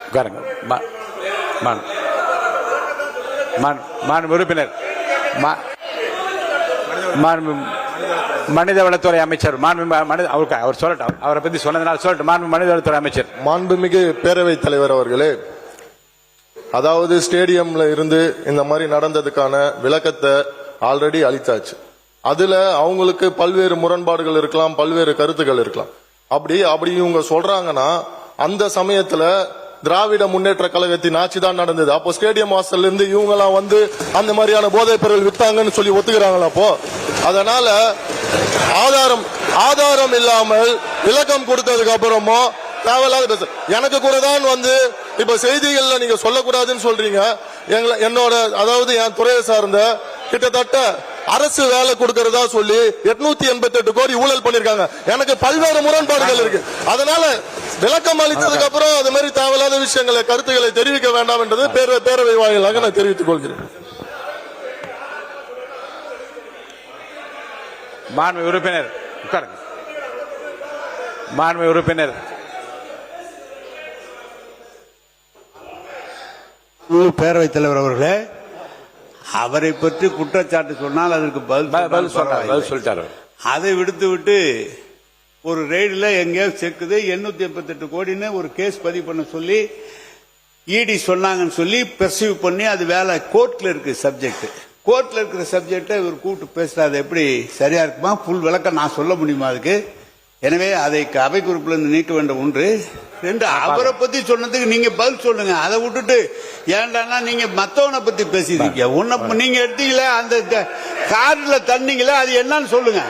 உட்காருங்க. மாண்பு உறுப்பினர், மனிதவளத்துறை அமைச்சர் அவர் சொல்லட்டும், அவரை பத்தி சொன்னதுனால சொல்லட்டும். மாண்பு மனிதவளத்துறை அமைச்சர். மாண்புமிகு பேரவைத் தலைவர் அவர்களே, அதாவது ஸ்டேடியம்ல இருந்து இந்த மாதிரி நடந்ததுக்கான விளக்கத்தை ஆல்ரெடி அளித்தாச்சு. அதுல அவங்களுக்கு பல்வேறு முரண்பாடுகள் இருக்கலாம், பல்வேறு கருத்துக்கள் இருக்கலாம். அப்படி இவங்க சொல்றாங்கன்னா அந்த சமயத்துல திராவிட முன்னேற்ற கழகத்தின் ஆட்சி தான் நடந்தது. அப்போ ஸ்டேடியம் வாசல்ல இருந்து இவங்க எல்லாம் வந்து அந்த மாதிரியான போதைப் பொருள் வித்தாங்கன்னு சொல்லி ஒத்துக்கிறாங்களா? அப்போ அதனால ஆதாரம் இல்லாமல் விளக்கம் கொடுத்ததுக்கு அப்புறமோ தேவையில்லாத பேச எனக்கு கூட தான் வந்து இப்ப செய்திகள்ல நீங்க சொல்லக்கூடாதுன்னு சொல்றீங்க. என்னோட அதாவது என் துறையை சார்ந்த கிட்டத்தட்ட அரசு வேலை கொடுக்கறதா சொல்லி 888 கோடி ஊழல் பண்ணிருக்காங்க. எனக்கு பல்வேறு முரண்பாடுகள் இருக்கு. அதனால விளக்கம் அளித்ததுக்கு அப்புறம் அது மாதிரி தேவையில்லாத விஷயங்களை கருத்துக்களை தெரிவிக்க வேண்டாம் என்றது பேரவை வாயிலாக நான் தெரிவித்துக் கொள்கிறேன். மாண்பு உறுப்பினர் உட்காருங்க. மாண்பு உறுப்பினர். பேரவைத் தலைவர் அவர்களே, அவரை பற்றி குற்றச்சாட்டு சொன்னால் அதற்கு பதில் சொல்லிட்டாரு. அதை விடுத்து விட்டு ஒரு ரெய்டில் எங்கேயாவது செக்குது 888 கோடின்னு ஒரு கேஸ் பதிவு பண்ண சொல்லி இடி சொன்னாங்கன்னு சொல்லி பெர்சீவ் பண்ணி அது வேலை கோர்ட்ல இருக்கு. சப்ஜெக்ட் கோர்ட்ல இருக்கிற சப்ஜெக்டை இவர் கூப்பிட்டு பேசுறாரு. எப்படி சரியா இருக்குமா? புல் விளக்கம் நான் சொல்ல முடியுமா அதுக்கு? எனவே அதை அவை குறிப்பில் இருந்து நீக்க வேண்டும். ஒன்று. ரெண்டு, அவரை பத்தி சொன்னதுக்கு நீங்க பதில் சொல்லுங்க. அதை விட்டுட்டு ஏன்டானா நீங்க மத்தவனை பத்தி பேசிருக்கீங்க. நீங்க எடுத்தீங்களே அந்த கார்டுல தண்ணீங்களே அது என்னன்னு சொல்லுங்க.